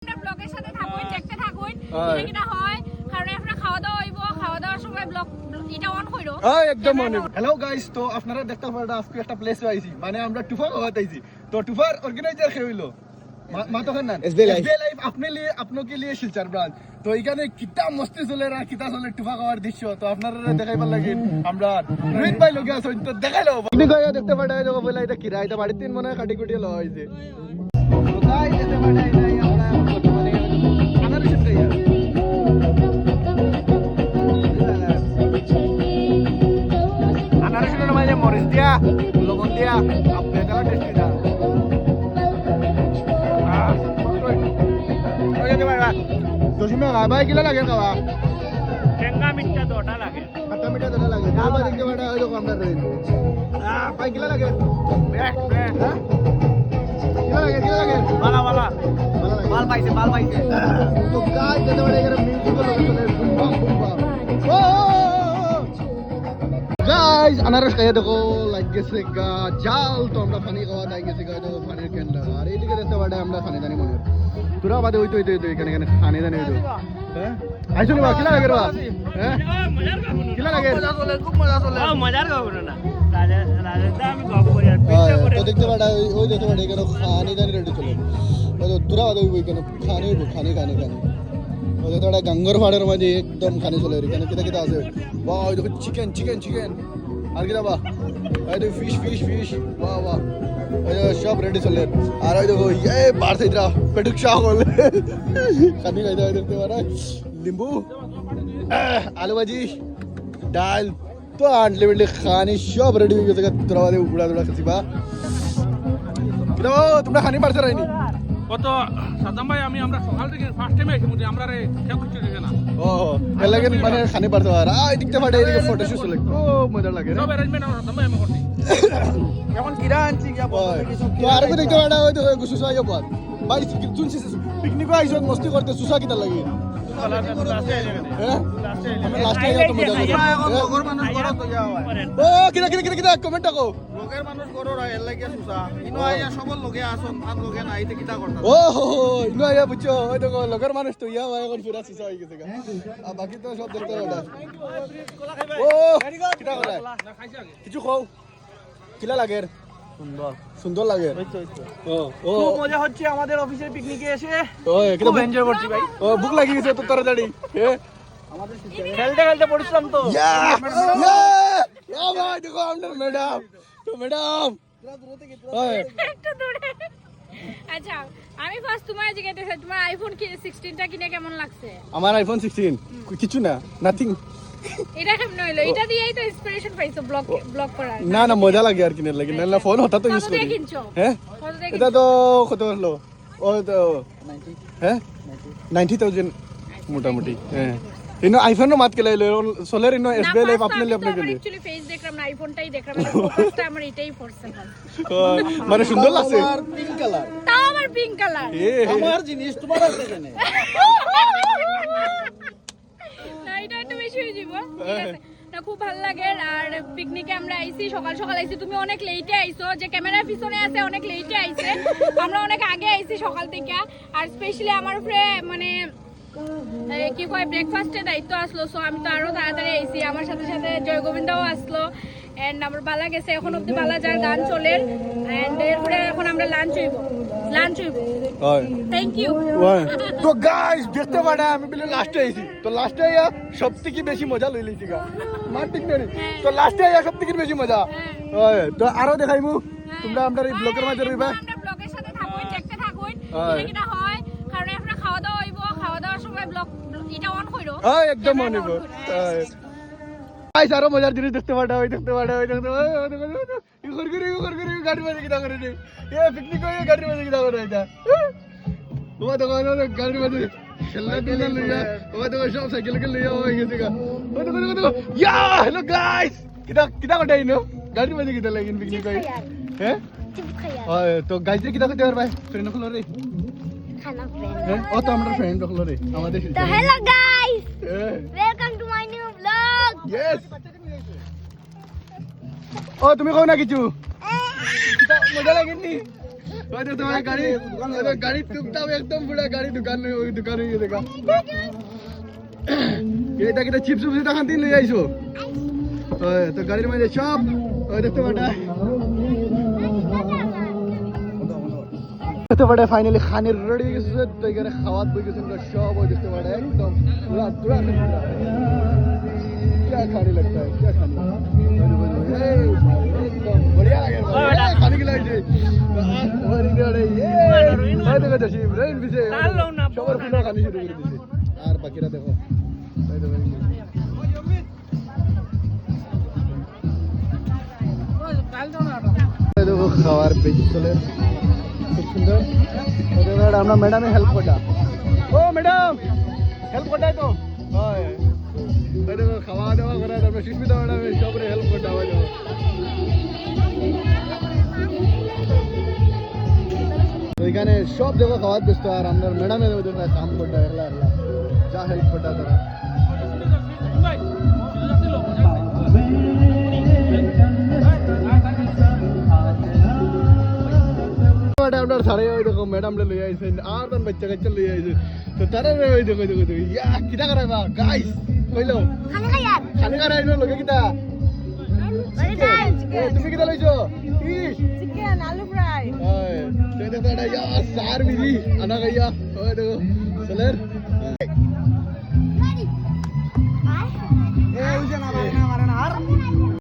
আমরা ব্লগের সাথে থাকুন, দেখতে থাকুন এটা কিনা হয়, কারণ আমরা খাওয়া দাওয়া হইব, খাওয়া দাওয়ার সময় ব্লগ এটা অন কইরো। একদম অন। হ্যালো গাইস, তো আপনারা দেখতে পারেন আজকে একটা প্লেসে আইছি, মানে আমরা টুফার হওয়াতে আইছি। তো টুফার অর্গানাইজার কে হইলো মাতো খান এসবি লাইভ আপনাকে লিয়ে শিলচর ব্রাঞ্চ। তো এখানে কিতা মস্তি চলে আর কিতা চলে টুফা খাওয়ার দৃশ্য তো আপনারা দেখাইবার লাগে আমরা রোহিত ভাই লোকে আছেন, তো দেখাইলো আপনি কইয়া দেখতে পারেন দেখো বলে এটা কিরা এটা বাড়িতে মনে হয় কাটি কুটি লওয়া হইছে। তো গাইস দেখতে পারেন এটা আমরা বর্তমানে আনারস খাইয়া আনারসের মাঝে মরিচ দিয়া লবণ দিয়া আপনি তারা টেস্টি দা দশমে ভাই কিলা লাগে খাওয়া টেঙ্গা মিঠা দোটা লাগে, খাটা মিঠা দোটা লাগে দাবা দেখতে পাটা ওই রকম আমরা রই ভাই কিলা লাগে কিলা লাগে বালা বালা মাল পাইছে তো গাছ যেতে পারে এখানে মিউজিক চলে বুম্বা বুম্বা ও গাইস আনারস খাইয়া দেখো লাগ গেছে গা জাল। তো আমরা পানি খাওয়া দাই গেছে গা দেখো পানির কেন্দ্র আর এইদিকে দেখতে পারে আমরা পানি জানি মনে তোরা বাদে ওই তো এখানে পানি জানি ওই তো হ্যাঁ আইছো না কিলা লাগে রে হ্যাঁ কিলা লাগে খুব মজা চলে মজার খবর না রাজা আমি গপ করি আর পিচ্চা করে তো দেখতে পারে ওই দেখতে পারে এখানে পানি জানি রেডি চলে ওই তো তোরা বাদে ওই এখানে খানি ওই তো একটা গঙ্গর পাড়ের মাঝে একদম খানি চলে এখানে কিটা আছে বাহ ওই দেখো চিকেন আর কিটা বা ওই দেখো ফিশ বাহ ওই সব রেডি চলে আর ওই দেখো বার সাইডরা পেটুক শাহ বলে খানি খাইতে হয় দেখতে পারে লিম্বু আলু ভাজি ডাল তো আনলিমিটেড খানি সব রেডি হয়ে গেছে তোরা বাদে উড়া খাচ্ছি বা তোমরা খানি পারছো রাইনি কত সাদাম ভাই আমরা সকাল থেকে ফার্স্ট টাইম আইছি মুদি আমরা রে খেয়ে কিছু দেখে না ও এর লাগে মানে খানি পারছো আর এই দিকতে পারে এদিকে ফটো শুট চলে ও মজা লাগে সব অ্যারেঞ্জমেন্ট আমরা সাদাম ভাই আমি করছি এখন কিরা আনছি কি তো আর কি দেখতে পারে ওই তো সুসা আইও পর ভাই শুনছি পিকনিক আইছো মস্তি করতে সুসা কিটা লাগে হ্যাঁ আমি লাস্টে আইয়া তো মজা করি এখন লগর মানুষ করো তো যাও ও কিরা কমেন্ট করো লগের মানুষ করো রা এর লাগি সুসা ইনো আইয়া সবল লগে আসন আর লগে না আইতে কিটা করতা ও ইনো আইয়া বুঝছো ওই তো লগের মানুষ তো ইয়া ভাই এখন পুরা সুসা হয়ে গেছে আর বাকি তো সব দেখতে পারে ও কিটা করে কিছু খাও কিলা লাগে সুন্দর লাগে খুব মজা হচ্ছে আমাদের অফিসের পিকনিকে এসে খুব এনজয় করছি ভাই ও ভুক লাগি গেছে তো তাড়াতাড়ি খেলতে খেলতে পরিশ্রম তো ভাই দেখো আমাদের ম্যাডাম একটু দূরে। আচ্ছা আমি ফার্স্ট তোমার জিজ্ঞাসা করছি তোমার আইফোন 16টা কিনে কেমন লাগছে? আমার আইফোন 16 কিছু না নাথিং এটা কেমন হইলো? এটা দিয়েই তো ইন্সপিরেশন পাইছো ব্লগ করার। না মজা লাগে আর কিনে লাগে না ফোন হঠাৎ তো ইউজ কত করি দিয়ে কিনছো? হ্যাঁ কত দিয়ে এটা তো কত হলো ও তো 90 হ্যাঁ 90,000 মোটামুটি হ্যাঁ ইনো আইফোন মাত কে লাইলো সোলার ইনো এসবিআই লাইভ আপনি লে আপনি কে লিয়ে एक्चुअली फेस देखলাম না আইফোনটাই দেখলাম না ফোকাসটা আমার এটাই পড়ছে মানে সুন্দর লাগছে আর পিঙ্ক কালার তাও আমার পিঙ্ক কালার আমার জিনিস তোমার আছে কেন না এটা একটু বেশি হয়ে যাব ঠিক আছে না খুব ভালো লাগে আর পিকনিকে আমরা আইছি সকাল আইছি তুমি অনেক লেটে আইছো যে ক্যামেরার পিছনে আছে অনেক লেটে আইছে আমরা অনেক আগে আইছি সকাল থেকে আর স্পেশালি আমার উপরে মানে কি কয় ব্রেকফাস্টের দায়িত্ব আসলো সো আমি তো আরো তাড়াতাড়ি আইছি আমার সাথে জয় গোবিন্দাও আসলো এন্ড আমার বালা গেছে এখন অব্দি বালা যার গান চলে এন্ড এরপরে এখন আমরা লাঞ্চ হইব হয় থ্যাংক ইউ তো গাইস দেখতে পারে আমি বলে লাস্টে আইছি তো লাস্টে আইয়া সবথেকে বেশি মজা লই লইছি গা মার ঠিক নেই তো লাস্টে আইয়া সবথেকে বেশি মজা হয় তো আরো দেখাইমু তোমরা আমরা এই ব্লগের মাঝে রইবা আমরা ব্লগের সাথে থাকুন দেখতে থাকুন এটা কিনা হয় কারণ আমরা খাওয়া দাওয়া হইব খাওয়া দাওয়ার সময় ব্লগ এটা অন কইরো একদম মনে হইব গাইস আরো মজার জিনিস দেখতে পারে ওই গাড়ি মাঝে কিটা করে রে পিকনিক হয়ে গাড়ি মাঝে কিটা করে এটা ও দেখো গাড়ি মাঝে খেলনা দিনা লইয়া ও দেখো সব সাইকেল লইয়া হয়ে গেছে গা ও দেখো ইয়া হ্যালো গাইস কিটা করে আইনো গাড়ি মাঝে কিটা লাগিন পিকনিক হই হ্যাঁ তো গাইস কিটা করতে পারবে ফ্রেন্ড হলো রে খানা হ্যাঁ ও তো আমরা ফ্রেন্ড হলো রে আমাদের তো hello guys welcome to my new blog yes ও তুমি কও না কিছু মজা লাগেনি ওই তো তোমার গাড়ি গাড়ি টুকটাক একদম পুরো গাড়ি দোকান ওই দোকানে গিয়ে দেখা এটা কিটা চিপস উপস দেখান দিন লই আইছো ওই তো গাড়ির মধ্যে সব ওই দেখতে পাটা দেখতে পাটা ফাইনালি খানের রেডি হয়ে গেছে তো এখানে খাওয়াত বই গেছে সব ওই দেখতে পাটা একদম পুরা পুরা क्या खाने लगता है क्या खाने एकदम बढ़िया लगे खाने के लाइट देखो जशी ब्रेन पीछे সবার পুরো খানি শুরু করে দিছে আর বাকিরা দেখো দেখো খাওয়ার পেজ চলে খুব সুন্দর আমরা ম্যাডামে হেল্প করটা ও ম্যাডাম হেল্প করটাই তো হয় খাওয়া দাওয়া করা তারপরে সুস্মিতা ম্যাডাম সবরে হেল্প করতে হবে ওইখানে সব দেখো খাওয়ার ব্যস্ত আর আপনার ম্যাডামে কাম করতে একলা একলা যা হেল্প করতে তারা আপনার সাড়ে ওই দেখো ম্যাডাম লই আইছেন আর তার বাচ্চা কাচ্চা লই আইছে তো তারা ওই দেখো দেখো দেখো ইয়া কিটা করে বা গাইস কইলো খানে খাই না লগে কিটা তুমি কিটা লইছো ফিশ চিকেন আলু ফ্রাই ওই দেখো এটা ইয়া সার মিলি আনা গাইয়া ওই দেখো চলেন